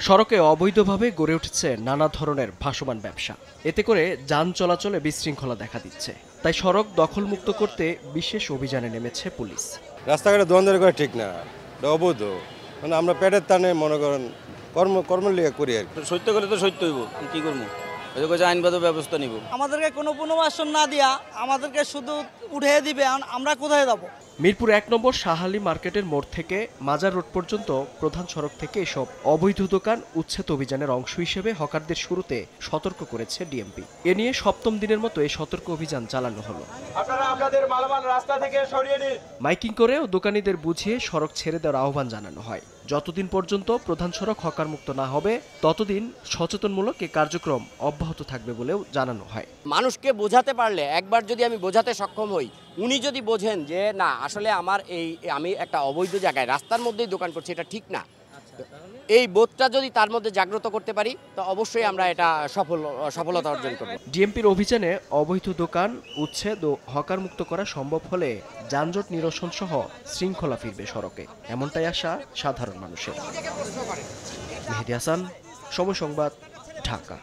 সড়কে অবৈধভাবে গড়ে উঠেছে নানা ধরনের ভাসমান ব্যবসা। এতে করে যান চলাচলে বিশৃঙ্খলা দেখা দিচ্ছে। তাই সড়ক দখলমুক্ত করতে বিশেষ অভিযানে নেমেছে পুলিশ। রাস্তাঘাটে দোকানদারি করা ঠিক না, এটা অবৈধ। মানে আমরা পেটের টানে মনে করেন কর্মের লিগে করি আর কি। সত্য করে তো সত্য হইব, কি করবো? আইনগত ব্যবস্থা নিব। আমাদেরকে কোনো পুনর্বাসন না দিয়া আমাদেরকে শুধু উঠিয়ে দিবে, আমরা কোথায় যাব? মিরপুর ১ নম্বর শাহালি মার্কেটের মোড় থেকে মাজার রোড পর্যন্ত প্রধান সড়ক থেকে এসব অবৈধ দোকান উচ্ছেদ অভিযানের অংশ হিসেবে হকারদের শুরুতে সতর্ক করেছে ডিএমপি। এ নিয়ে সপ্তম দিনের মতো এই সতর্ক অভিযান চালানো হলো। মাইকিং করেও দোকানীদের বুঝিয়ে সড়ক ছেড়ে দেওয়ার আহ্বান জানানো হয়। যতদিন পর্যন্ত প্রধান সড়ক হকারমুক্ত না হবে ততদিন সচেতনমূলক এ কার্যক্রম অব্যাহত থাকবে বলেও জানানো হয়। মানুষকে বোঝাতে পারলে, একবার যদি আমি বোঝাতে সক্ষম হই, উনি যদি বোঝেন যে না আসলে আমি একটা অবৈধ জায়গায় রাস্তার মধ্যেই দোকান করছি, এটা ঠিক না, এই বোধটা যদি তার মধ্যে জাগ্রত করতে পারি তো অবশ্যই আমরা এটা সফলতা অর্জন করব। ডিএমপির অভিযানে অবৈধ দোকান উচ্ছেদ ও হকার মুক্ত করা সম্ভব হলে যানজট নিরসন সহ শৃঙ্খলা ফিরবে সড়কে, এমনটাই আশা সাধারণ মানুষের। মেহেদী হাসান, সময় সংবাদ, ঢাকা।